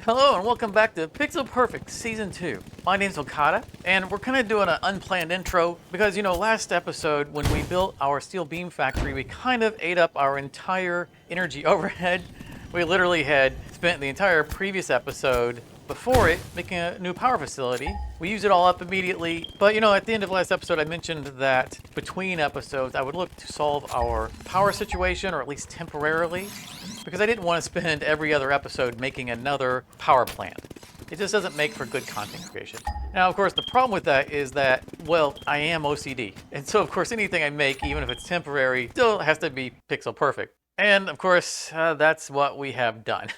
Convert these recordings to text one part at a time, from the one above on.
Hello and welcome back to Pixel Perfect Season 2. My name's Okada, and we're kind of doing an unplanned intro because, last episode when we built our steel beam factory, we kind of ate up our entire energy overhead. We literally had spent the entire previous episode before it making a new power facility. We used it all up immediately, but at the end of last episode I mentioned that between episodes I would look to solve our power situation, or at least temporarily, because I didn't want to spend every other episode making another power plant. It just doesn't make for good content creation. Now, of course, the problem with that is that, well, I am OCD. And so, of course, anything I make, even if it's temporary, still has to be pixel perfect. And, of course, that's what we have done.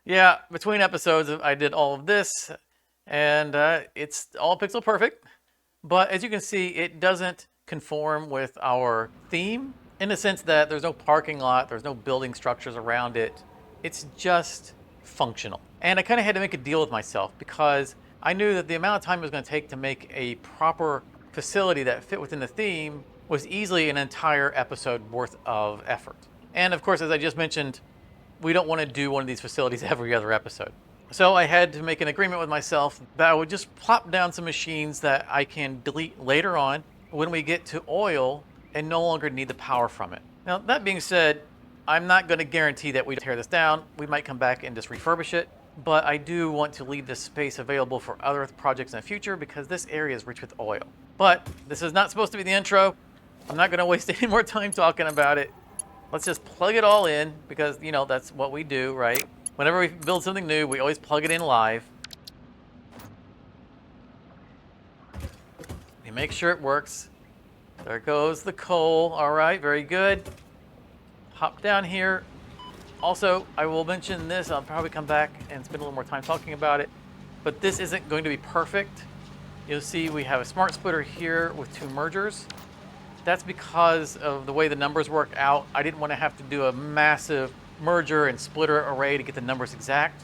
Yeah, between episodes, I did all of this, and it's all pixel perfect. But as you can see, it doesn't conform with our theme in the sense that there's no parking lot, there's no building structures around it. It's just functional. And I kind of had to make a deal with myself because I knew that the amount of time it was going to take to make a proper facility that fit within the theme was easily an entire episode worth of effort. And of course, as I just mentioned, we don't want to do one of these facilities every other episode. So I had to make an agreement with myself that I would just plop down some machines that I can delete later on when we get to oil and no longer need the power from it. Now, that being said, I'm not going to guarantee that we tear this down. We might come back and just refurbish it, but I do want to leave this space available for other projects in the future because this area is rich with oil. But this is not supposed to be the intro. I'm not going to waste any more time talking about it. Let's just plug it all in because, that's what we do, right? Whenever we build something new, we always plug it in live. We make sure it works. There goes the coal. All right, very good. Hop down here. Also, I will mention this. I'll probably come back and spend a little more time talking about it. But this isn't going to be perfect. You'll see we have a smart splitter here with 2 mergers. That's because of the way the numbers work out. I didn't want to have to do a massive merger and splitter array to get the numbers exact.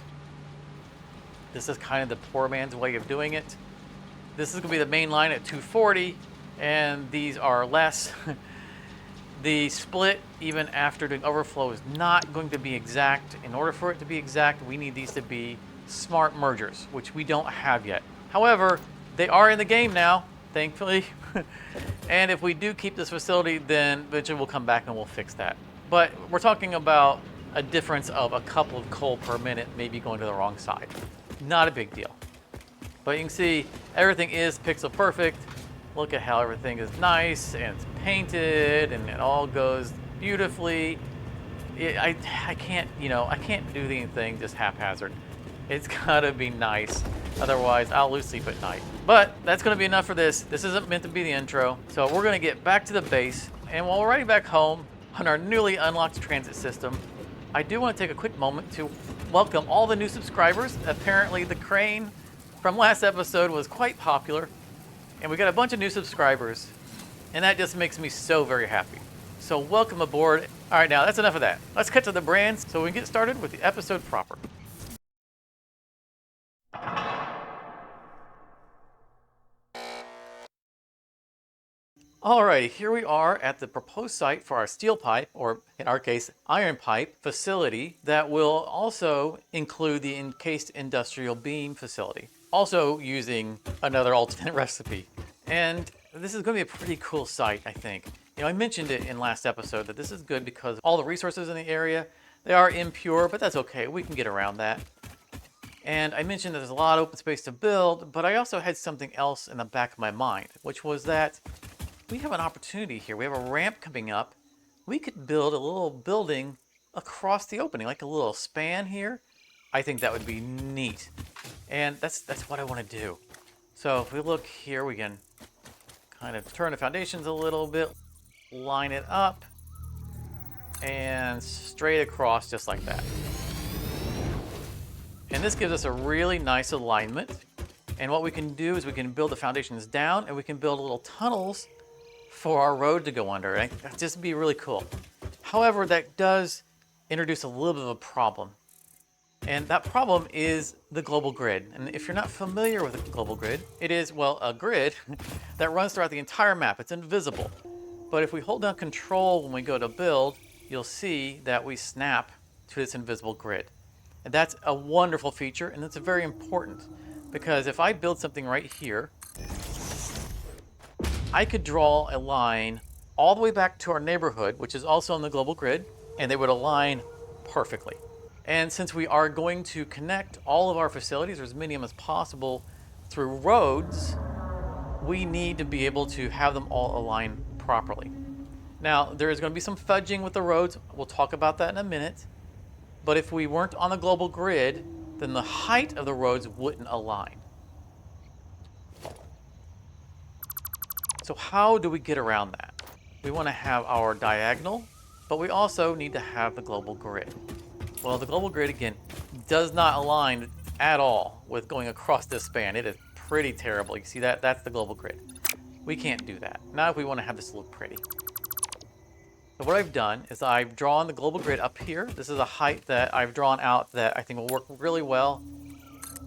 This is kind of the poor man's way of doing it. This is going to be the main line at 240, and these are less. The split, even after doing overflow, is not going to be exact. In order for it to be exact, we need these to be smart mergers, which we don't have yet. However, they are in the game now, thankfully. And if we do keep this facility, then eventually we'll come back and we'll fix that. But we're talking about a difference of a couple of coal per minute, maybe going to the wrong side. Not a big deal. But you can see everything is pixel perfect. Look at how everything is nice and it's painted and it all goes beautifully. I can't do anything just haphazard. It's gotta be nice. Otherwise, I'll lose sleep at night. But that's gonna be enough for this. This isn't meant to be the intro. So we're gonna get back to the base. And while we're riding back home on our newly unlocked transit system, I do want to take a quick moment to welcome all the new subscribers. Apparently the crane from last episode was quite popular, and we got a bunch of new subscribers, and that just makes me so very happy. So welcome aboard. All right, now that's enough of that. Let's cut to the brands so we can get started with the episode proper. Alrighty, here we are at the proposed site for our steel pipe, or in our case, iron pipe facility that will also include the encased industrial beam facility, also using another alternate recipe. And this is going to be a pretty cool site, I think. I mentioned it in last episode that this is good because all the resources in the area, they are impure, but that's okay. We can get around that. And I mentioned that there's a lot of open space to build, but I also had something else in the back of my mind, which was that we have an opportunity here. We have a ramp coming up. We could build a little building across the opening, like a little span here. I think that would be neat. And that's what I want to do. So if we look here, we can kind of turn the foundations a little bit, line it up, and straight across just like that. And this gives us a really nice alignment. And what we can do is we can build the foundations down, and we can build little tunnels for our road to go under. And that'd just be really cool. However, that does introduce a little bit of a problem. And that problem is the global grid. And if you're not familiar with the global grid, it is, well, a grid that runs throughout the entire map. It's invisible. But if we hold down control when we go to build, you'll see that we snap to this invisible grid. And that's a wonderful feature, and it's very important because if I build something right here, I could draw a line all the way back to our neighborhood, which is also on the global grid, and they would align perfectly. And since we are going to connect all of our facilities, or as many of them as possible, through roads, we need to be able to have them all align properly. Now, there is going to be some fudging with the roads. We'll talk about that in a minute. But if we weren't on the global grid, then the height of the roads wouldn't align. So how do we get around that? We want to have our diagonal, but we also need to have the global grid. Well, the global grid, again, does not align at all with going across this span. It is pretty terrible. You see that? That's the global grid. We can't do that. Not if we want to have this look pretty. So what I've done is I've drawn the global grid up here. This is a height that I've drawn out that I think will work really well.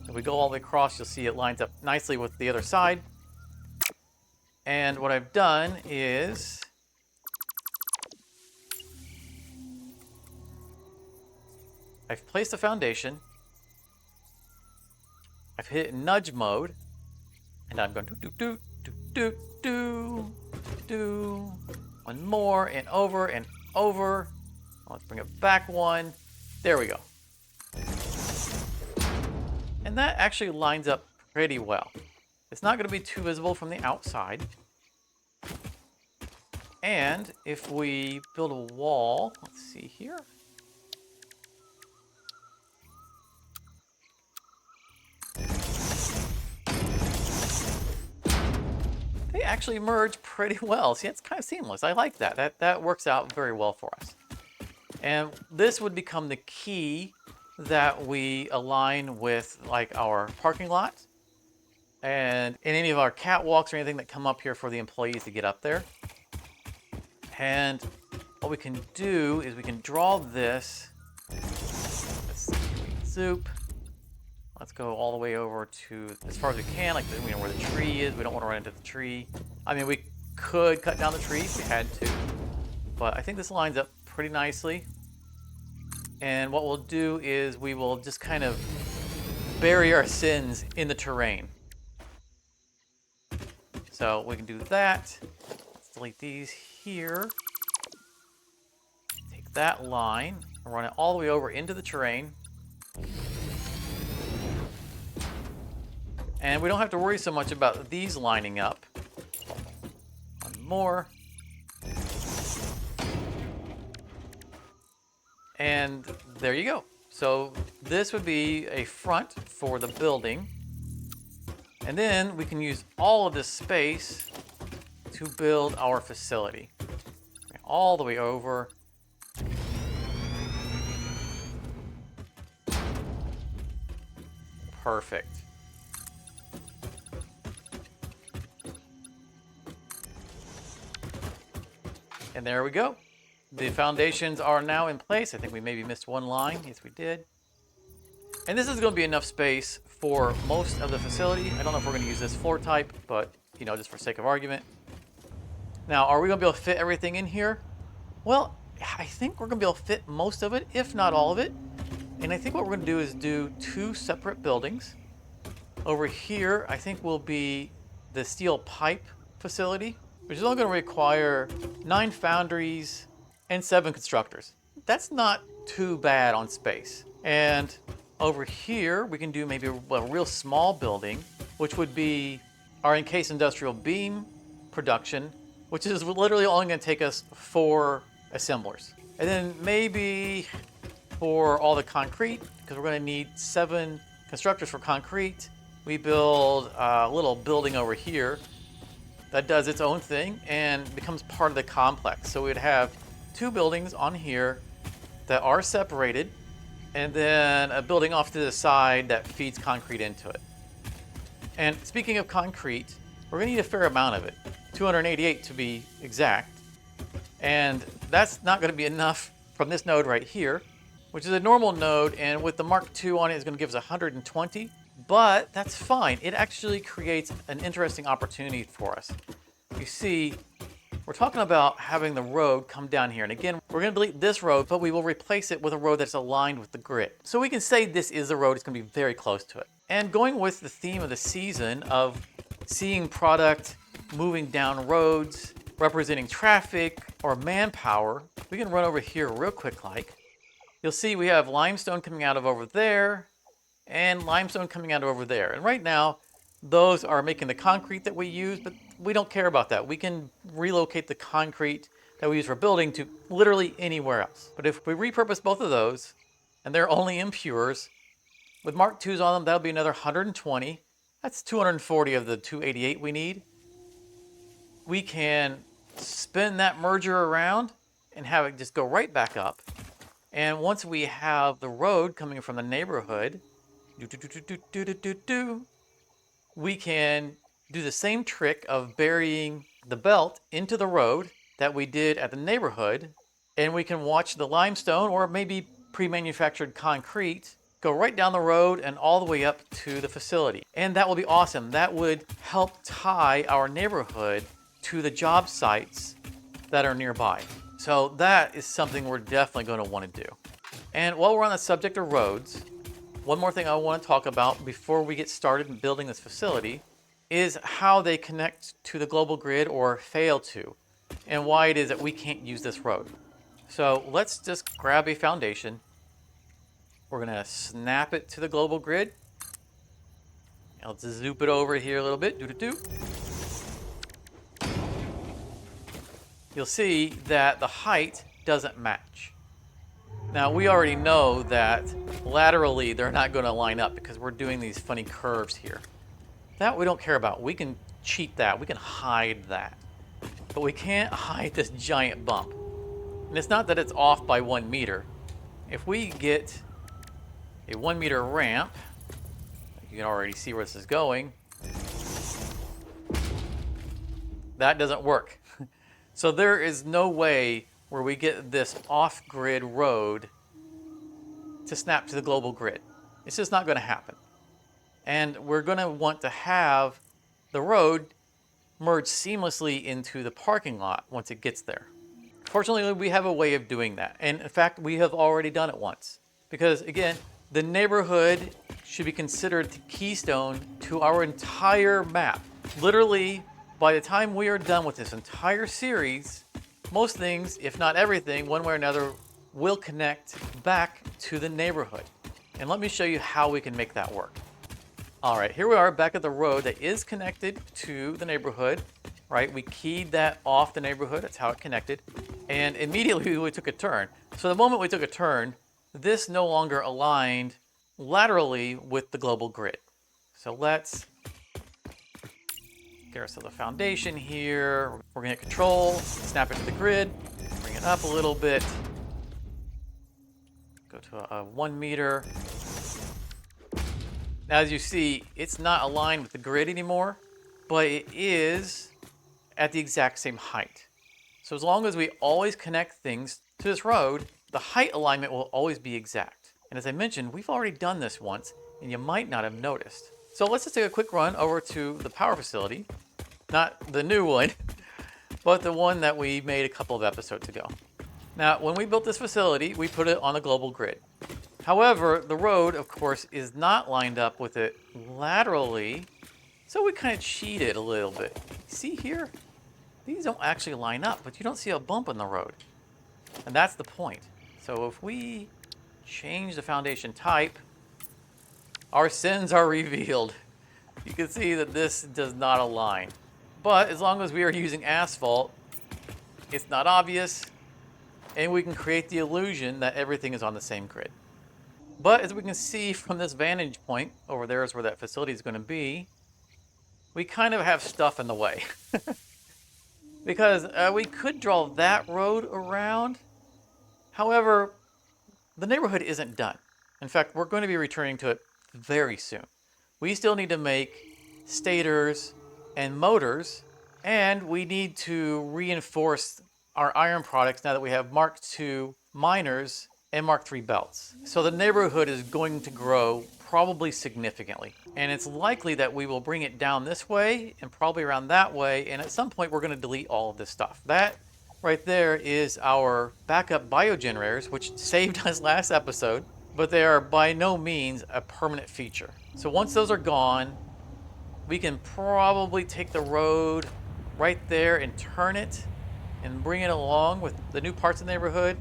If we go all the way across, you'll see it lines up nicely with the other side. And what I've done is I've placed the foundation. I've hit nudge mode, and I'm going to do. One more and over and over. Let's bring it back one. There we go. And that actually lines up pretty well. It's not going to be too visible from the outside. And if we build a wall, let's see here. They actually merge pretty well. See, it's kind of seamless. I like that. That works out very well for us. And this would become the key that we align with like our parking lot and in any of our catwalks or anything that come up here for the employees to get up there. And what we can do is we can draw this. Let's zoop. Let's go all the way over to as far as we can, like we know where the tree is. We don't want to run into the tree. I mean, we could cut down the tree if we had to, but I think this lines up pretty nicely. And what we'll do is we will just kind of bury our sins in the terrain. So we can do that. Let's delete these here. Take that line and run it all the way over into the terrain. And we don't have to worry so much about these lining up. One more. And there you go. So this would be a front for the building. And then we can use all of this space to build our facility. All the way over. Perfect. And there we go. The foundations are now in place. I think we maybe missed one line. Yes, we did. And this is going to be enough space for most of the facility. I don't know if we're going to use this floor type, but, you know, just for sake of argument. Now, are we going to be able to fit everything in here? Well, I think we're going to be able to fit most of it, if not all of it. And I think what we're going to do is do two separate buildings. Over here, I think will be the steel pipe facility, which is only going to require 9 foundries and 7 constructors. That's not too bad on space. And over here, we can do maybe a real small building, which would be our encased industrial beam production, which is literally only going to take us 4 assemblers. And then maybe for all the concrete, because we're going to need 7 constructors for concrete, we build a little building over here that does its own thing and becomes part of the complex. So we'd have 2 buildings on here that are separated, and then a building off to the side that feeds concrete into it. And speaking of concrete, we're gonna need a fair amount of it, 288 to be exact. And that's not gonna be enough from this node right here, which is a normal node, and with the Mark II on it, it's gonna give us 120. But that's fine. It actually creates an interesting opportunity for us. You see, We're talking about having the road come down here. And again, we're going to delete this road, but we will replace it with a road that's aligned with the grid. So we can say this is the road. It's going to be very close to it. And going with the theme of the season of seeing product moving down roads, representing traffic or manpower, we can run over here real quick like. You'll see we have limestone coming out of over there and limestone coming out of over there. And right now, those are making the concrete that we use, but we don't care about that. We can relocate the concrete that we use for building to literally anywhere else. But if we repurpose both of those, and they're only impures, with Mark IIs on them, that'll be another 120. That's 240 of the 288 we need. We can spin that merger around and have it just go right back up. And once we have the road coming from the neighborhood, we can do the same trick of burying the belt into the road that we did at the neighborhood, and we can watch the limestone or maybe pre-manufactured concrete go right down the road and all the way up to the facility. And that will be awesome. That would help tie our neighborhood to the job sites that are nearby. So that is something we're definitely going to want to do. And while we're on the subject of roads, one more thing I want to talk about before we get started in building this facility is how they connect to the global grid or fail to, and why it is that we can't use this road. So let's just grab a foundation. We're going to snap it to the global grid. Let's zoop it over here a little bit. You'll see that the height doesn't match. Now, we already know that laterally they're not going to line up because we're doing these funny curves here. That we don't care about. We can cheat that. We can hide that. But we can't hide this giant bump. And it's not that it's off by 1 meter. If we get a 1 meter ramp, you can already see where this is going. That doesn't work. So there is no way where we get this off-grid road to snap to the global grid. It's just not going to happen. And we're going to want to have the road merge seamlessly into the parking lot once it gets there. Fortunately, we have a way of doing that. And in fact, we have already done it once. Because again, the neighborhood should be considered the keystone to our entire map. Literally, by the time we are done with this entire series, most things, if not everything, one way or another, will connect back to the neighborhood. And let me show you how we can make that work. All right, here we are back at the road that is connected to the neighborhood, right? We keyed that off the neighborhood, that's how it connected. And immediately we took a turn. So the moment we took a turn, this no longer aligned laterally with the global grid. So let's get ourselves a foundation here. We're gonna hit control, snap it to the grid, bring it up a little bit. Go to a 1 meter. Now, as you see, it's not aligned with the grid anymore, but it is at the exact same height. So as long as we always connect things to this road, the height alignment will always be exact. And as I mentioned, we've already done this once, and you might not have noticed. So let's just take a quick run over to the power facility. Not the new one, but the one that we made a couple of episodes ago. Now, when we built this facility, we put it on the global grid. However, the road, of course, is not lined up with it laterally, so we kind of cheated a little bit. See here? These don't actually line up, but you don't see a bump in the road. And that's the point. So if we change the foundation type, our sins are revealed. You can see that this does not align. But as long as we are using asphalt, it's not obvious, and we can create the illusion that everything is on the same grid. But as we can see from this vantage point, over there is where that facility is going to be, we kind of have stuff in the way. Because we could draw that road around. However, the neighborhood isn't done. In fact, we're going to be returning to it very soon. We still need to make stators and motors, and we need to reinforce our iron products now that we have Mark II miners and Mark III belts. So the neighborhood is going to grow probably significantly. And it's likely that we will bring it down this way and probably around that way. And at some point, we're going to delete all of this stuff. That right there is our backup biogenerators, which saved us last episode, but they are by no means a permanent feature. So once those are gone, we can probably take the road right there and turn it and bring it along with the new parts of the neighborhood,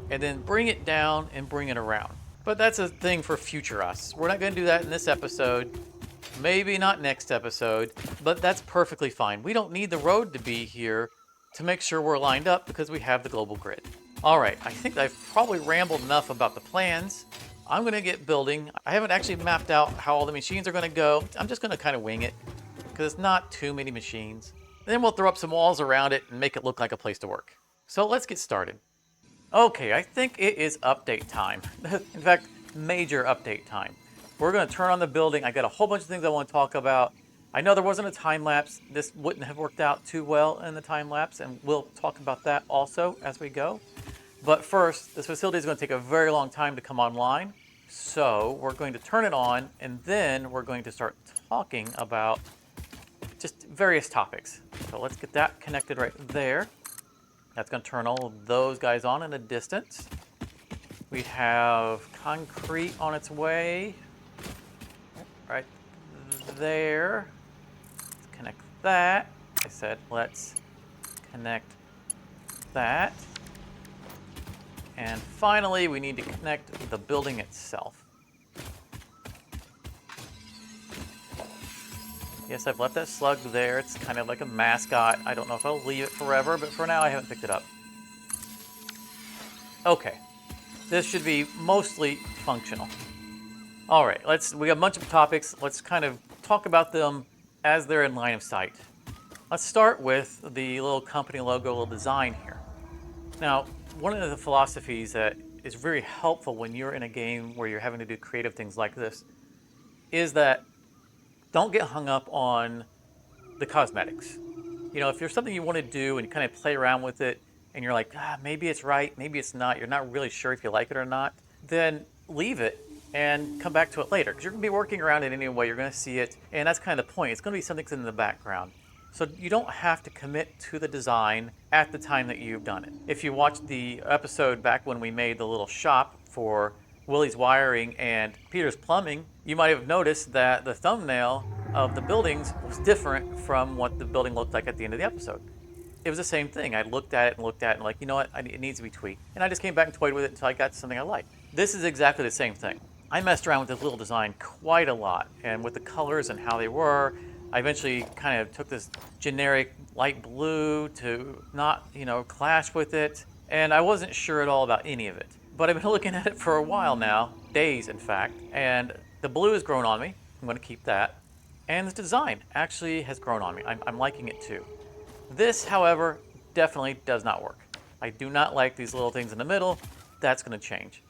and then bring it down and bring it around. But that's a thing for future us. We're not going to do that in this episode. Maybe not next episode, but that's perfectly fine. We don't need the road to be here to make sure we're lined up because we have the global grid. All right, I think I've probably rambled enough about the plans. I'm going to get building. I haven't actually mapped out how all the machines are going to go. I'm just going to kind of wing it because it's not too many machines. Then we'll throw up some walls around it and make it look like a place to work. So let's get started. Okay, I think it is update time. In fact, major update time. We're going to turn on the building. I got a whole bunch of things I want to talk about. I know there wasn't a time lapse. This wouldn't have worked out too well in the time lapse, and we'll talk about that also as we go. But first, this facility is going to take a very long time to come online. So we're going to turn it on, and then we're going to start talking about just various topics. So let's get that connected right there. That's going to turn all of those guys on in a distance. We have concrete on its way right there. Let's connect that. I said let's connect that. And finally, we need to connect the building itself. Yes, I've left that slug there. It's kind of like a mascot. I don't know if I'll leave it forever, but for now I haven't picked it up. Okay, this should be mostly functional. All right, we got a bunch of topics. Let's kind of talk about them as they're in line of sight. Let's start with the little company logo, little design here. Now, one of the philosophies that is very helpful when you're in a game where you're having to do creative things like this is that don't get hung up on the cosmetics. You know, if there's something you want to do and you kind of play around with it and you're like, maybe it's right, maybe it's not, you're not really sure if you like it or not, then leave it and come back to it later because you're going to be working around it anyway, you're going to see it, and that's kind of the point. It's going to be something that's in the background. So you don't have to commit to the design at the time that you've done it. If you watched the episode back when we made the little shop for Willie's wiring and Peter's plumbing, you might have noticed that the thumbnail of the buildings was different from what the building looked like at the end of the episode. It was the same thing. I looked at it and like, you know what, it needs to be tweaked. And I just came back and toyed with it until I got something I liked. This is exactly the same thing. I messed around with this little design quite a lot, and with the colors and how they were, I eventually kind of took this generic light blue to not, clash with it, and I wasn't sure at all about any of it. But I've been looking at it for a while now, days in fact, and the blue has grown on me. I'm going to keep that. And the design actually has grown on me. I'm liking it too. This, however, definitely does not work. I do not like these little things in the middle. That's going to change.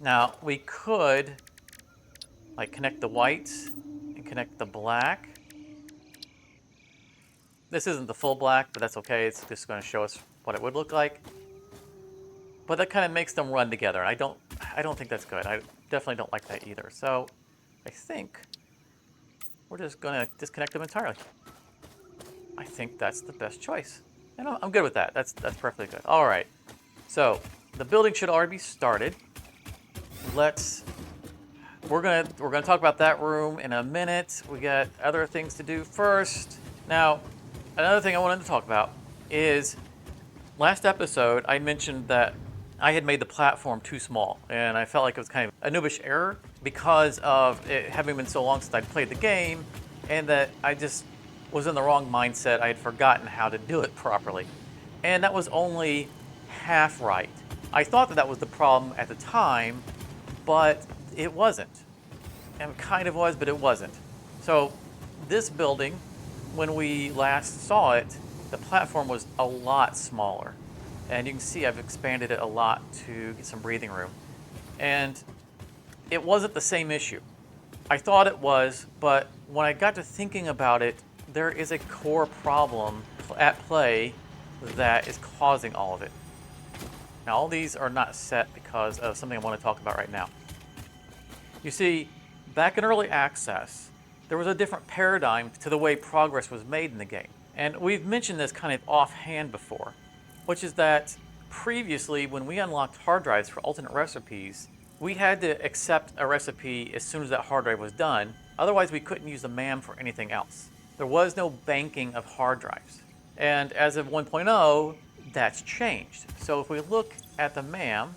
Now, we could connect the whites and connect the black. This isn't the full black, but that's okay. It's just going to show us what it would look like. But that kind of makes them run together. I don't think that's good. I definitely don't like that either. So I think we're just going to disconnect them entirely. I think that's the best choice. And I'm good with that. That's perfectly good. All right. So the building should already be started. We're gonna talk about that room in a minute. We got other things to do first. Now, another thing I wanted to talk about is last episode I mentioned that I had made the platform too small, and I felt like it was kind of a noobish error because of it having been so long since I'd played the game, and that I just was in the wrong mindset. I had forgotten how to do it properly, and that was only half right. I thought that was the problem at the time, but it wasn't. And it kind of was, but it wasn't. So this building, when we last saw it, the platform was a lot smaller. And you can see I've expanded it a lot to get some breathing room. And it wasn't the same issue. I thought it was, but when I got to thinking about it, there is a core problem at play that is causing all of it. Now, all these are not set because of something I want to talk about right now. You see, back in early access, there was a different paradigm to the way progress was made in the game. And we've mentioned this kind of offhand before, which is that previously, when we unlocked hard drives for alternate recipes, we had to accept a recipe as soon as that hard drive was done. Otherwise, we couldn't use the MAM for anything else. There was no banking of hard drives. And as of 1.0, that's changed. So if we look at the MAM,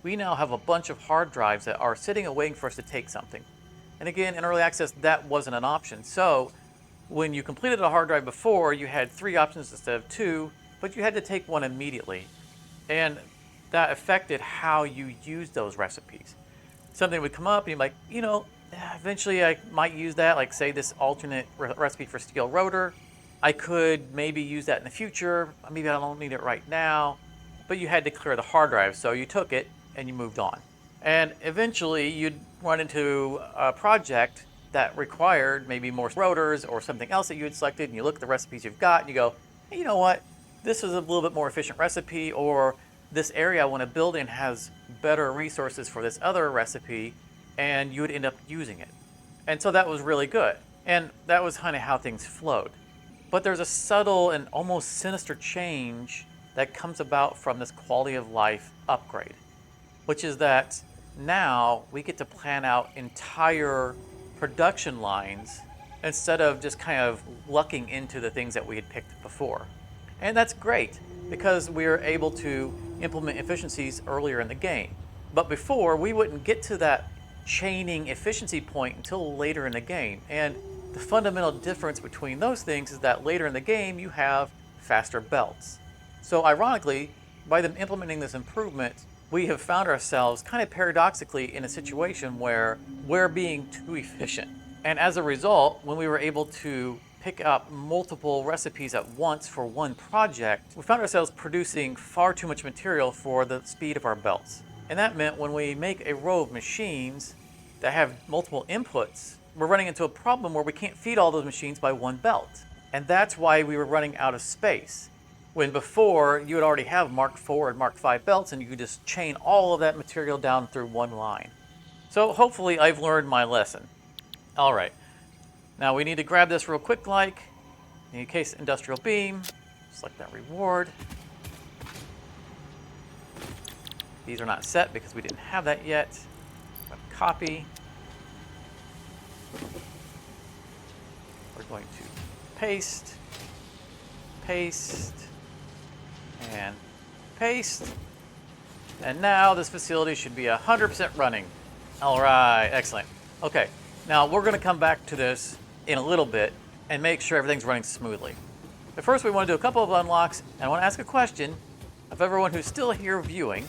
we now have a bunch of hard drives that are sitting and waiting for us to take something. And again, in early access, that wasn't an option. So when you completed a hard drive before, you had 3 options instead of 2, but you had to take one immediately. And that affected how you used those recipes. Something would come up and you're like, eventually I might use that, like say this alternate recipe for steel rotor. I could maybe use that in the future. Maybe I don't need it right now. But you had to clear the hard drive, so you took it and you moved on. And eventually you'd run into a project that required maybe more rotors or something else that you had selected, and you look at the recipes you've got and you go, hey, you know what? This is a little bit more efficient recipe, or this area I want to build in has better resources for this other recipe, and you would end up using it. And so that was really good. And that was kind of how things flowed. But there's a subtle and almost sinister change that comes about from this quality of life upgrade, which is that now we get to plan out entire production lines instead of just kind of lucking into the things that we had picked before. And that's great because we are able to implement efficiencies earlier in the game. But before, we wouldn't get to that chaining efficiency point until later in the game. And the fundamental difference between those things is that later in the game, you have faster belts. So ironically, by them implementing this improvement, we have found ourselves kind of paradoxically in a situation where we're being too efficient. And as a result, when we were able to pick up multiple recipes at once for one project, we found ourselves producing far too much material for the speed of our belts. And that meant when we make a row of machines that have multiple inputs, we're running into a problem where we can't feed all those machines by one belt. And that's why we were running out of space. When before, you would already have Mark IV and Mark V belts, and you could just chain all of that material down through one line. So hopefully I've learned my lesson. All right. Now we need to grab this real quick, like the Encased industrial beam. Select that reward. These are not set because we didn't have that yet. Copy. We're going to paste, and paste. And now this facility should be 100% running. All right, excellent. Okay, now we're going to come back to this in a little bit and make sure everything's running smoothly. But first we want to do a couple of unlocks, and I want to ask a question of everyone who's still here viewing,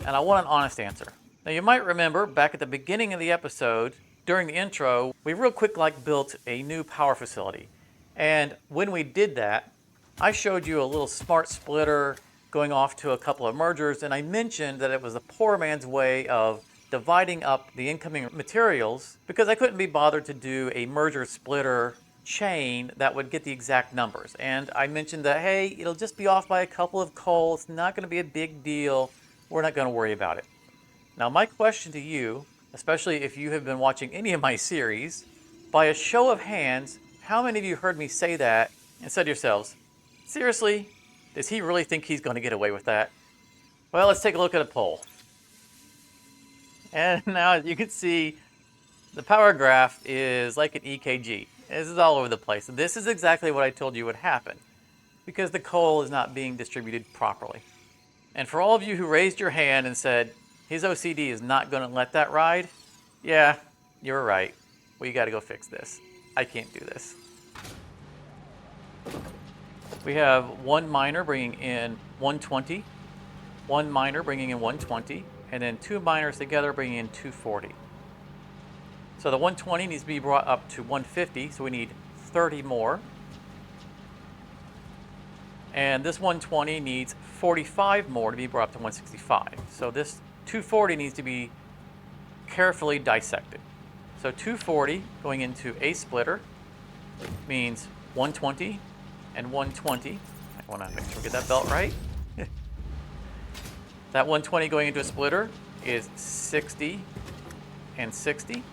and I want an honest answer. Now you might remember back at the beginning of the episode, during the intro, we real quick built a new power facility. And when we did that, I showed you a little smart splitter going off to a couple of mergers, and I mentioned that it was a poor man's way of dividing up the incoming materials because I couldn't be bothered to do a merger splitter chain that would get the exact numbers. And I mentioned that, hey, it'll just be off by a couple of coal. It's not going to be a big deal. We're not going to worry about it. Now, my question to you, especially if you have been watching any of my series, by a show of hands, how many of you heard me say that and said to yourselves, seriously, does he really think he's going to get away with that? Well, let's take a look at a poll. And now, as you can see, the power graph is like an EKG. This is all over the place. This is exactly what I told you would happen because the coal is not being distributed properly. And for all of you who raised your hand and said, his OCD is not going to let that ride, yeah, you're right. We got to go fix this. I can't do this. We have one miner bringing in 120, one miner bringing in 120, and then 2 miners together bringing in 240. So the 120 needs to be brought up to 150, so we need 30 more. And this 120 needs 45 more to be brought up to 165. So this 240 needs to be carefully dissected. So 240 going into a splitter means 120 and 120. I want to make sure we get that belt right. That 120 going into a splitter is 60 and 60.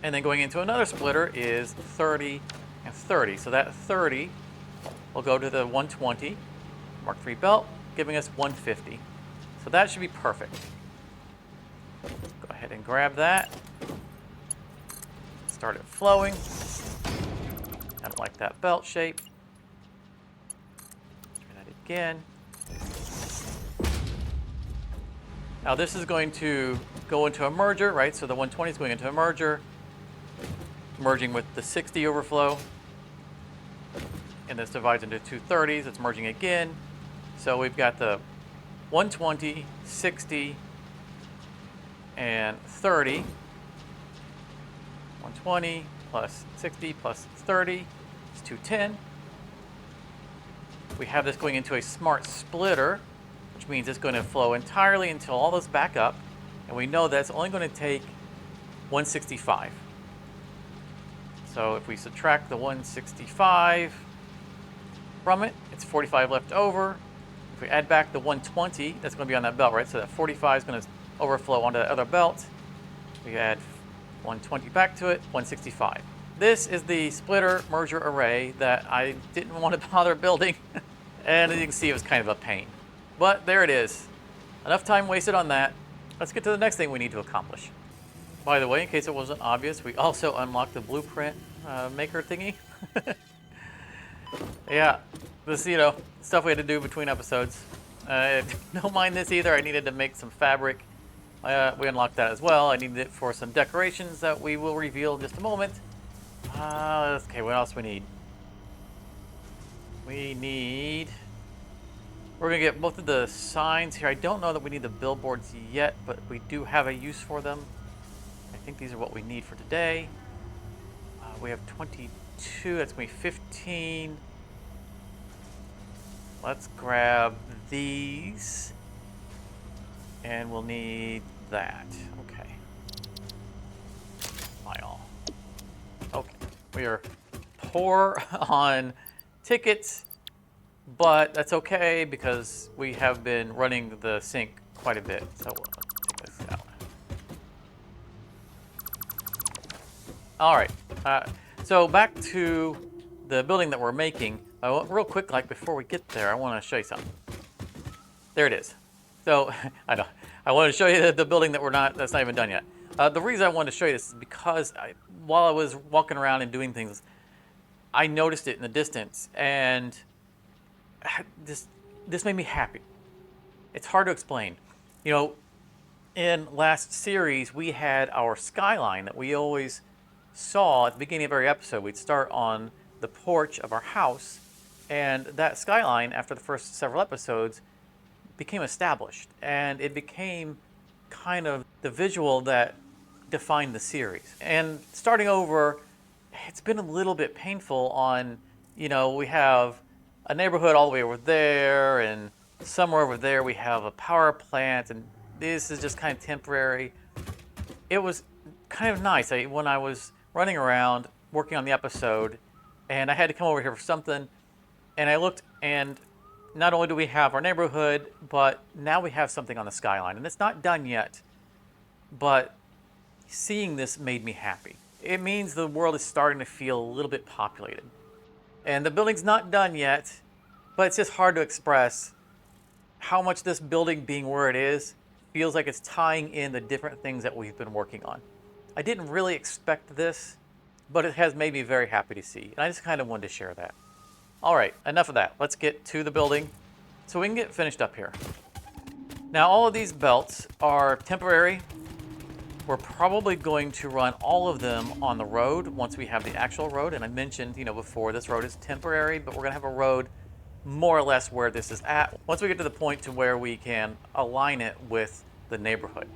And then going into another splitter is 30 and 30. So that 30 will go to the 120 Mark III belt, giving us 150. So that should be perfect. Go ahead and grab that. Start it flowing. I don't like that belt shape. Try that again. Now this is going to go into a merger, right? So the 120 is going into a merger, merging with the 60 overflow. And this divides into two 30s. It's merging again. So we've got the 120, 60, and 30. 120 plus 60 plus 30 is 210. We have this going into a smart splitter, which means it's going to flow entirely until all those back up. And we know that's only going to take 165. So if we subtract the 165 from it, it's 45 left over. If we add back the 120, that's going to be on that belt, right? So that 45 is going to overflow onto the other belt. We add 120 back to it, 165. This is the splitter merger array that I didn't want to bother building. And as you can see, it was kind of a pain. But there it is. Enough time wasted on that. Let's get to the next thing we need to accomplish. By the way, in case it wasn't obvious, we also unlocked the blueprint maker thingy. Yeah, this, stuff we had to do between episodes. Don't mind this either. I needed to make some fabric. We unlocked that as well. I needed it for some decorations that we will reveal in just a moment. Okay, what else we need? We're going to get both of the signs here. I don't know that we need the billboards yet, but we do have a use for them. I think these are what we need for today. We have 22. That's going to be 15. Let's grab these. And we'll need that. Okay. My all. Okay. We are poor on tickets, but that's okay because we have been running the sink quite a bit. So we'll take this out. All right. So back to the building that we're making. Real quick, before we get there, I want to show you something. There it is. So I want to show you the building that's not even done yet. The reason I wanted to show you this is because while I was walking around and doing things, I noticed it in the distance, and this made me happy. It's hard to explain. In last series, we had our skyline that we always saw at the beginning of every episode. We'd start on the porch of our house, and that skyline, after the first several episodes, became established, and it became kind of the visual that defined the series. And starting over, it's been a little bit painful on, we have a neighborhood all the way over there, and somewhere over there we have a power plant, and this is just kind of temporary. It was kind of nice when I was running around working on the episode, and I had to come over here for something, and I looked, and not only do we have our neighborhood, but now we have something on the skyline. And it's not done yet, but seeing this made me happy. It means the world is starting to feel a little bit populated. And the building's not done yet, but it's just hard to express how much this building being where it is feels like it's tying in the different things that we've been working on. I didn't really expect this, but it has made me very happy to see. And I just kind of wanted to share that. All right, enough of that. Let's get to the building so we can get finished up here. Now, all of these belts are temporary. We're probably going to run all of them on the road once we have the actual road. And I mentioned, before, this road is temporary, but we're going to have a road more or less where this is at once we get to the point to where we can align it with the neighborhood.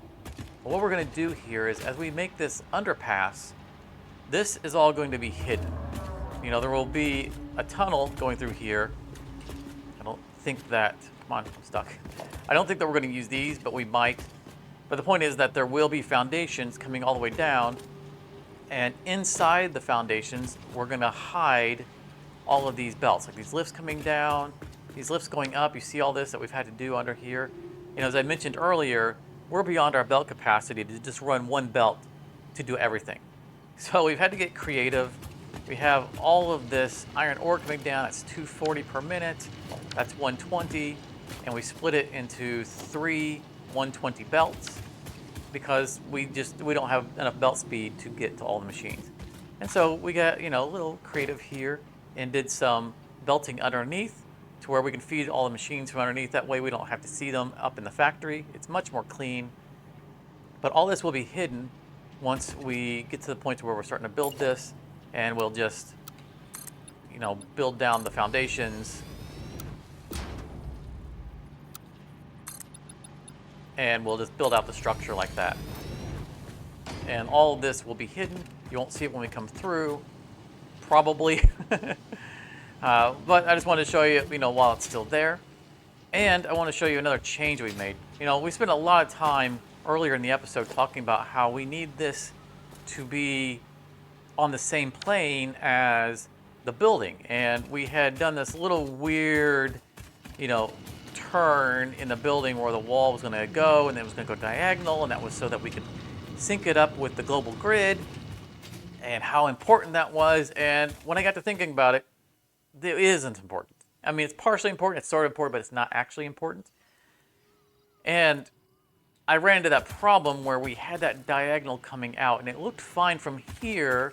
But what we're going to do here is, as we make this underpass, this is all going to be hidden. There will be a tunnel going through here. I don't think that, come on, I'm stuck. I don't think that we're going to use these, but we might. But the point is that there will be foundations coming all the way down, and inside the foundations, we're going to hide all of these belts, like these lifts coming down, these lifts going up. You see all this that we've had to do under here. As I mentioned earlier, we're beyond our belt capacity to just run one belt to do everything. So we've had to get creative. We have all of this iron ore coming down. That's 240 per minute. That's 120. And we split it into 3 120 belts because we don't have enough belt speed to get to all the machines. And so we got, a little creative here and did some belting underneath to where we can feed all the machines from underneath. That way we don't have to see them up in the factory. It's much more clean. But all this will be hidden once we get to the point where we're starting to build this, and we'll just, build down the foundations and we'll just build out the structure like that. And all of this will be hidden. You won't see it when we come through, probably. But I just wanted to show you, while it's still there. And I want to show you another change we made. We spent a lot of time earlier in the episode talking about how we need this to be on the same plane as the building. And we had done this little weird, turn in the building where the wall was going to go, and then it was going to go diagonal, and that was so that we could sync it up with the global grid and how important that was. And when I got to thinking about it, it isn't important. I mean, it's partially important, it's sort of important, but it's not actually important. And I ran into that problem where we had that diagonal coming out, and it looked fine from here,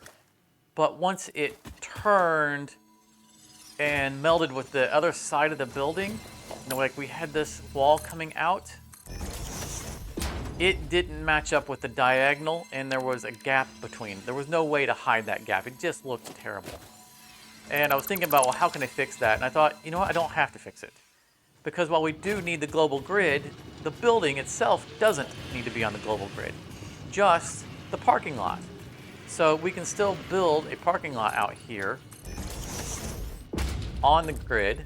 but once it turned and melded with the other side of the building, like we had this wall coming out, it didn't match up with the diagonal, and there was a gap between. There was no way to hide that gap. It just looked terrible. And I was thinking about, well, how can I fix that? And I thought, you know what, I don't have to fix it. Because while we do need the global grid, the building itself doesn't need to be on the global grid, just the parking lot. So we can still build a parking lot out here on the grid.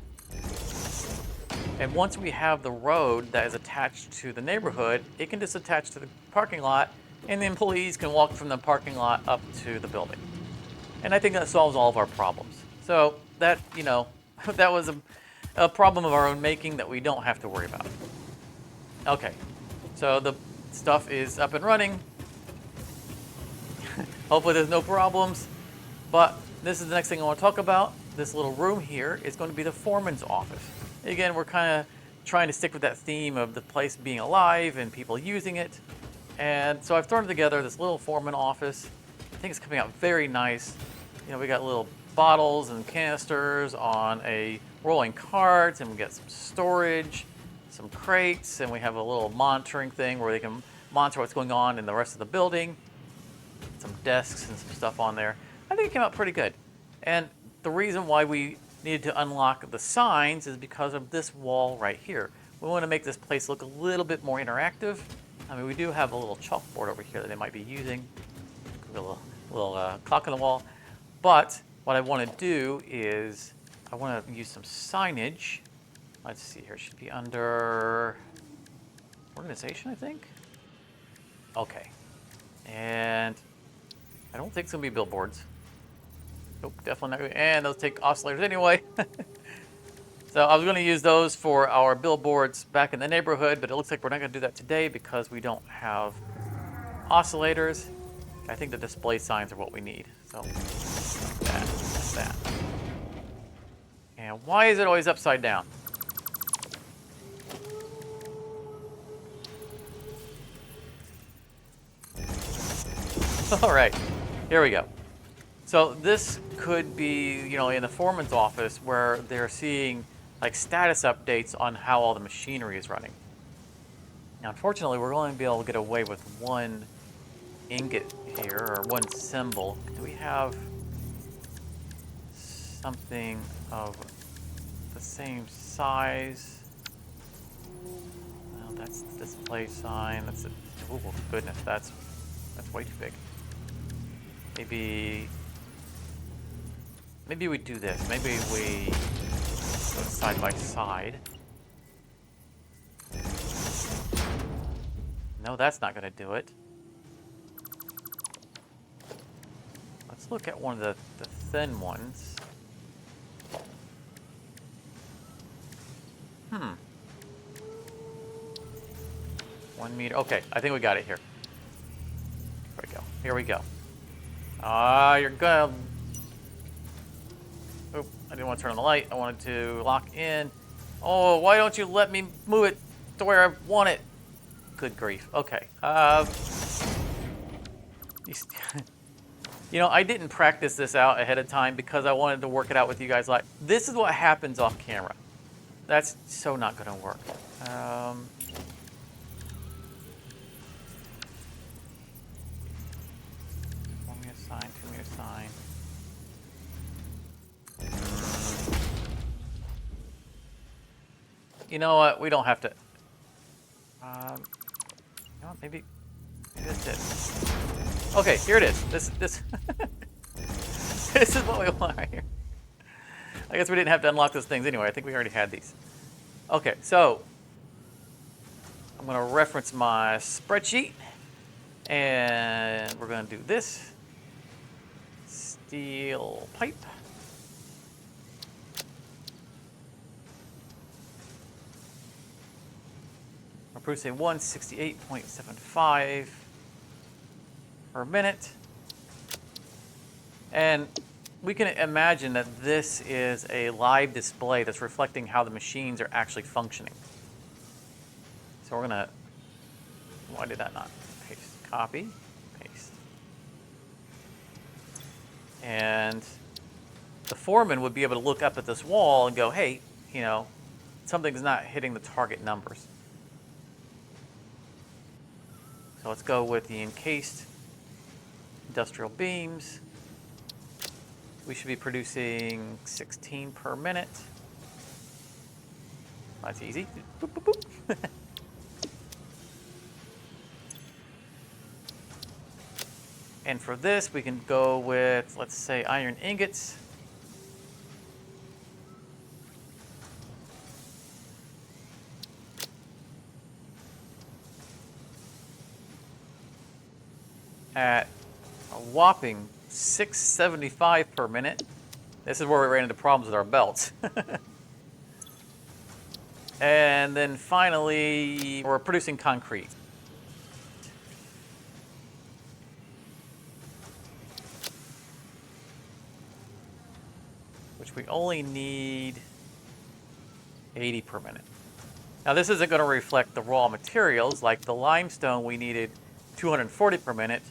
And once we have the road that is attached to the neighborhood, it can just attach to the parking lot, and the employees can walk from the parking lot up to the building. And I think that solves all of our problems. So that, that was a problem of our own making that we don't have to worry about. Okay, so the stuff is up and running. Hopefully there's no problems. But this is the next thing I want to talk about. This little room here is going to be the foreman's office. Again, we're kind of trying to stick with that theme of the place being alive and people using it. And so I've thrown together this little foreman office. I think it's coming out very nice. We got little bottles and canisters on a rolling cart, and we got some storage, some crates, and we have a little monitoring thing where they can monitor what's going on in the rest of the building. Some desks and some stuff on there. I think it came out pretty good. And the reason why we needed to unlock the signs is because of this wall right here. We want to make this place look a little bit more interactive. I mean, we do have a little chalkboard over here that they might be using. A little clock on the wall. But what I want to do is I want to use some signage. Let's see here. It should be under organization, I think. Okay. And I don't think it's going to be billboards. Nope, definitely not. And those take oscillators anyway. So I was going to use those for our billboards back in the neighborhood, but it looks like we're not going to do that today because we don't have oscillators. I think the display signs are what we need. So that. And why is it always upside down? All right, here we go. So this could be, in the foreman's office where they're seeing like status updates on how all the machinery is running. Now, unfortunately, we're only going to be able to get away with one ingot here, or one symbol. Do we have something of the same size? Well, that's the display sign. That's it. Oh goodness, that's way too big. Maybe we do this. Maybe we go side by side. No, that's not going to do it. Let's look at one of the thin ones. 1 meter. Okay, I think we got it here. Here we go. Here we go. Ah, you're gonna... Oop, I didn't want to turn on the light. I wanted to lock in. Oh, why don't you let me move it to where I want it? Good grief. Okay. You know, I didn't practice this out ahead of time because I wanted to work it out with you guys. Like, this is what happens off camera. That's so not going to work. 1 meter sign, 2 meter sign. You know what? We don't have to. You know what? Maybe that's it. Okay, here it is. This this is what we want right here. I guess we didn't have to unlock those things anyway. I think we already had these. Okay, so I'm going to reference my spreadsheet, and we're going to do this. Steel pipe. We're producing 168.75 per minute. And we can imagine that this is a live display that's reflecting how the machines are actually functioning. So we're going to, why did that not paste? Copy, paste. And the foreman would be able to look up at this wall and go, hey, you know, something's not hitting the target numbers. So let's go with the encased industrial beams. We should be producing 16 per minute. That's easy. Boop, boop, boop. And for this, we can go with, let's say, iron ingots. At a whopping 675 per minute. This is where we ran into problems with our belts. And then finally, we're producing concrete. Which we only need 80 per minute. Now this isn't going to reflect the raw materials, like the limestone we needed 240 per minute,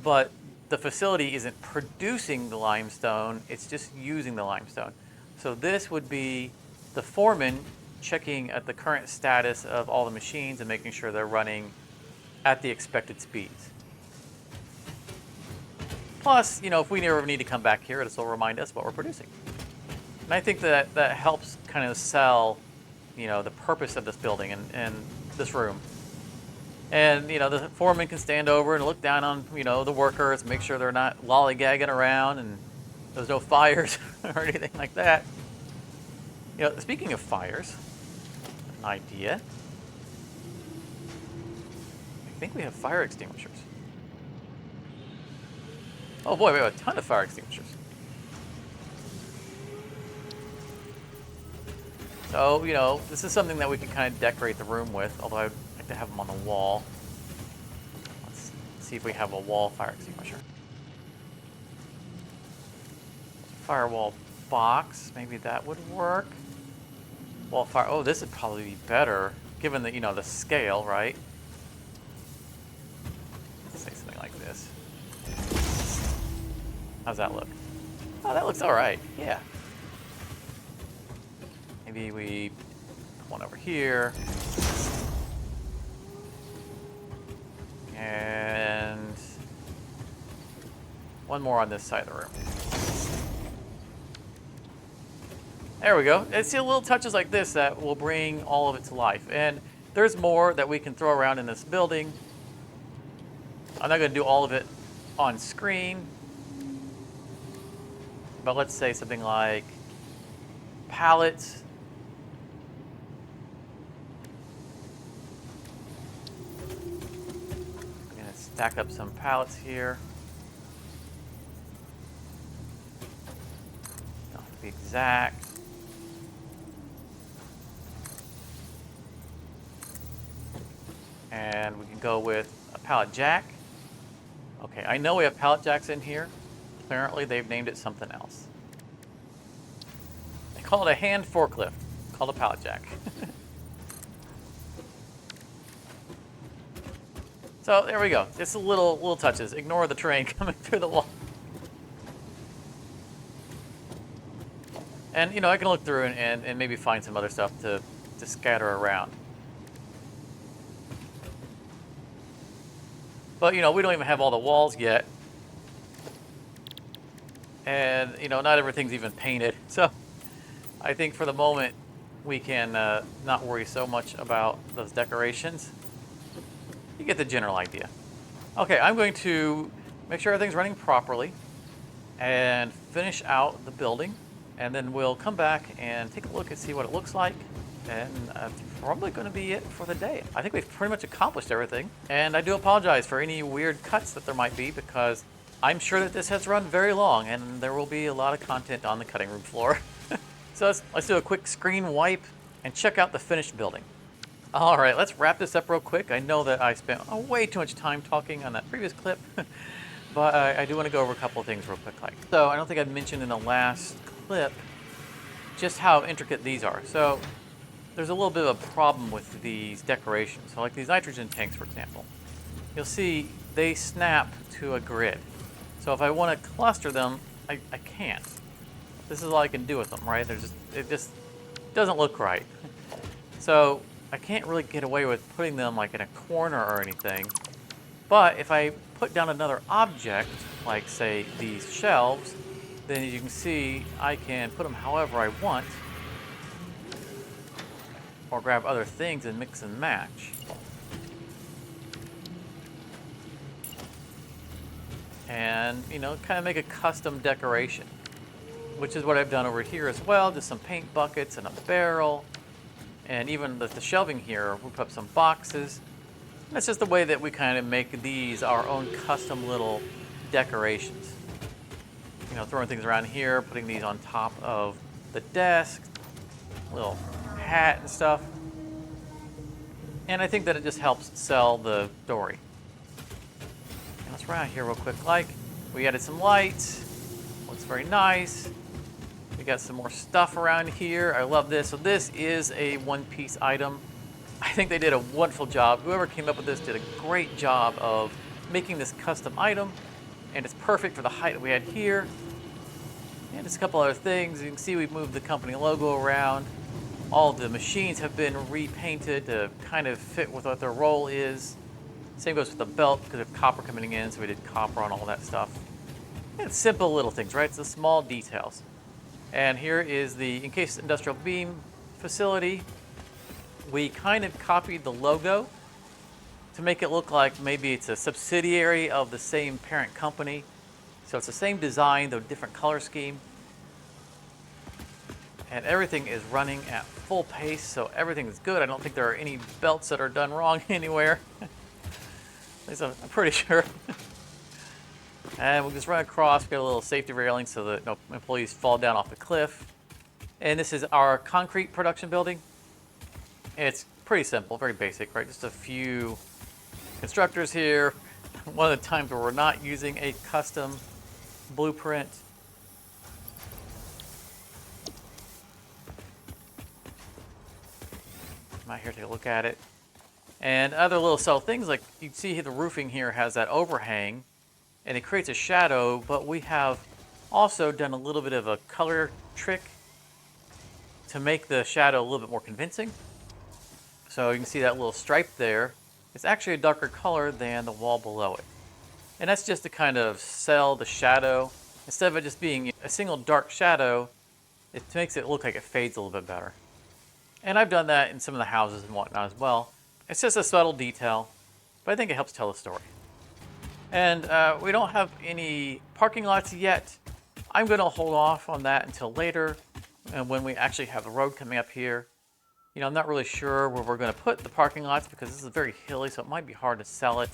but the facility isn't producing the limestone, it's just using the limestone. So this would be the foreman checking at the current status of all the machines and making sure they're running at the expected speeds. Plus, you know, if we ever need to come back here, this will remind us what we're producing. And I think that that helps kind of sell, you know, the purpose of this building and this room. And, you know, the foreman can stand over and look down on, you know, the workers, make sure they're not lollygagging around and there's no fires or anything like that. You know, speaking of fires, an idea. I think we have fire extinguishers. Oh boy, we have a ton of fire extinguishers. So, you know, this is something that we can kind of decorate the room with, although I'd like to have them on the wall. Let's see if we have a wall fire extinguisher. Firewall box, maybe that would work. Wall fire, oh, this would probably be better, given the, you know, the scale, right? Let's say something like this. How's that look? Oh, that looks all right, yeah. Maybe we put one over here. And one more on this side of the room. There we go. It's the little touches like this that will bring all of it to life. And there's more that we can throw around in this building. I'm not going to do all of it on screen. But let's say something like pallets. I'm going to stack up some pallets here. Don't have to be exact. And we can go with a pallet jack. Okay, I know we have pallet jacks in here. Apparently they've named it something else. They call it a hand forklift, called a pallet jack. So there we go. Just a little touches. Ignore the train coming through the wall. And you know, I can look through and maybe find some other stuff to scatter around. But you know, we don't even have all the walls yet. And you know, not everything's even painted. So I think for the moment we can not worry so much about those decorations. You get the general idea. Okay, I'm going to make sure everything's running properly and finish out the building. And then we'll come back and take a look and see what it looks like. And that's probably going to be it for the day. I think we've pretty much accomplished everything. And I do apologize for any weird cuts that there might be, because I'm sure that this has run very long and there will be a lot of content on the cutting room floor. So let's do a quick screen wipe and check out the finished building. All right, let's wrap this up real quick. I know that I spent way too much time talking on that previous clip, but I do want to go over a couple of things real quick. So I don't think I mentioned in the last clip just how intricate these are. So there's a little bit of a problem with these decorations. So like these nitrogen tanks, for example, you'll see they snap to a grid. So if I want to cluster them, I can't. This is all I can do with them, right? It just doesn't look right. So I can't really get away with putting them like in a corner or anything. But if I put down another object, like say these shelves, then you can see I can put them however I want, or grab other things and mix and match. And, you know, kind of make a custom decoration, which is what I've done over here as well. Just some paint buckets and a barrel. And even the shelving here, we put up some boxes. That's just the way that we kind of make these our own custom little decorations. You know, throwing things around here, putting these on top of the desk, little hat and stuff. And I think that it just helps sell the story. And let's run out here real quick. Like, we added some lights. Looks very nice. We got some more stuff around here. I love this. So this is a one-piece item. I think they did a wonderful job. Whoever came up with this did a great job of making this custom item. And it's perfect for the height that we had here. And just a couple other things. You can see we've moved the company logo around. All the machines have been repainted to kind of fit with what their role is. Same goes with the belt, because we have copper coming in, so we did copper on all that stuff. And it's simple little things, right? It's the small details. And here is the Encased industrial beam facility. We kind of copied the logo to make it look like maybe it's a subsidiary of the same parent company. So it's the same design, though different color scheme. And everything is running at full pace, so everything is good. I don't think there are any belts that are done wrong anywhere. At least I'm pretty sure. And we'll just run across, get a little safety railing so that no employees fall down off the cliff. And this is our concrete production building. It's pretty simple, very basic, right? Just a few constructors here. One of the times where we're not using a custom blueprint. I'm out here to take a look at it. And other little subtle things, like you can see the roofing here has that overhang, and it creates a shadow, but we have also done a little bit of a color trick to make the shadow a little bit more convincing. So you can see that little stripe there. It's actually a darker color than the wall below it. And that's just to kind of sell the shadow. Instead of it just being a single dark shadow, it makes it look like it fades a little bit better. And I've done that in some of the houses and whatnot as well. It's just a subtle detail, but I think it helps tell the story. And we don't have any parking lots yet. I'm going to hold off on that until later, and when we actually have the road coming up here. You know, I'm not really sure where we're going to put the parking lots, because this is very hilly, so it might be hard to sell it.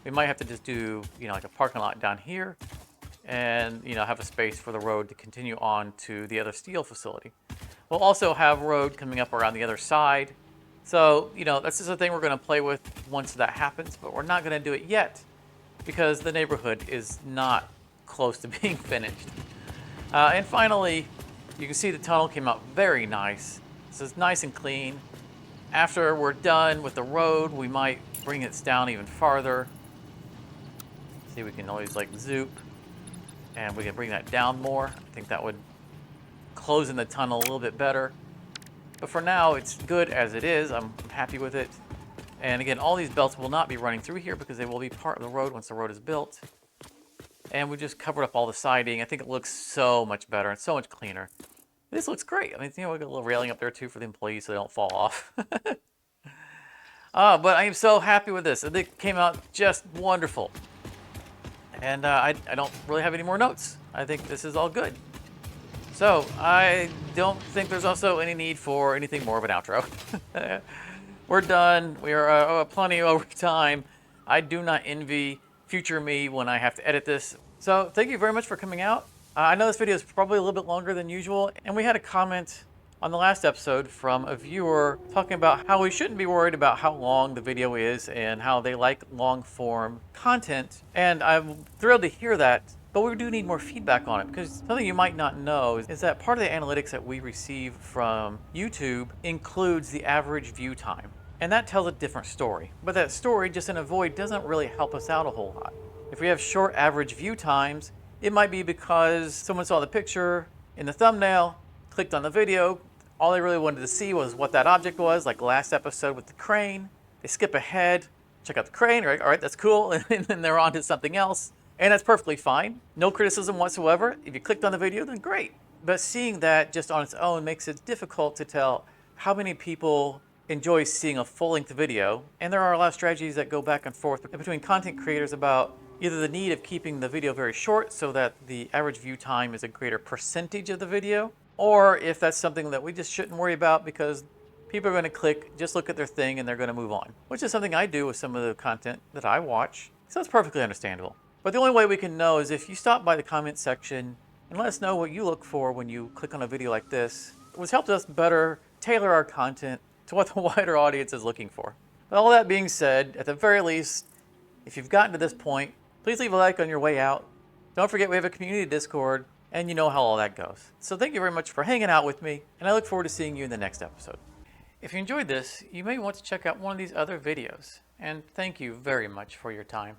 We might have to just do, you know, like a parking lot down here, and, you know, have a space for the road to continue on to the other steel facility. We'll also have road coming up around the other side, So, that's just a thing we're going to play with once that happens, but we're not going to do it yet because the neighborhood is not close to being finished. And finally, you can see the tunnel came out very nice. So it's nice and clean. After we're done with the road, we might bring it down even farther. See, we can always like zoop, and we can bring that down more. I think that would close in the tunnel a little bit better. But for now, it's good as it is. I'm happy with it. And again, all these belts will not be running through here because they will be part of the road once the road is built. And we just covered up all the siding. I think it looks so much better and so much cleaner. This looks great. I mean, we got a little railing up there too for the employees so they don't fall off. But I am so happy with this. It came out just wonderful. And I don't really have any more notes. I think this is all good. So I don't think there's also any need for anything more of an outro. We're done. We are plenty over time. I do not envy future me when I have to edit this. So thank you very much for coming out. I know this video is probably a little bit longer than usual, and we had a comment on the last episode from a viewer talking about how we shouldn't be worried about how long the video is and how they like long form content. And I'm thrilled to hear that. But we do need more feedback on it, because something you might not know is that part of the analytics that we receive from YouTube includes the average view time. And that tells a different story. But that story, just in a void, doesn't really help us out a whole lot. If we have short average view times, it might be because someone saw the picture in the thumbnail, clicked on the video, all they really wanted to see was what that object was, like last episode with the crane. They skip ahead, check out the crane, right? All right, that's cool, and then they're on to something else. And that's perfectly fine. No criticism whatsoever. If you clicked on the video, then great. But seeing that just on its own makes it difficult to tell how many people enjoy seeing a full-length video. And there are a lot of strategies that go back and forth between content creators about either the need of keeping the video very short so that the average view time is a greater percentage of the video, or if that's something that we just shouldn't worry about because people are going to click, just look at their thing, and they're going to move on, which is something I do with some of the content that I watch. So it's perfectly understandable. But the only way we can know is if you stop by the comment section and let us know what you look for when you click on a video like this, which helps us better tailor our content to what the wider audience is looking for. But all that being said, at the very least, if you've gotten to this point, please leave a like on your way out. Don't forget we have a community Discord, and you know how all that goes. So thank you very much for hanging out with me, and I look forward to seeing you in the next episode. If you enjoyed this, you may want to check out one of these other videos, and thank you very much for your time.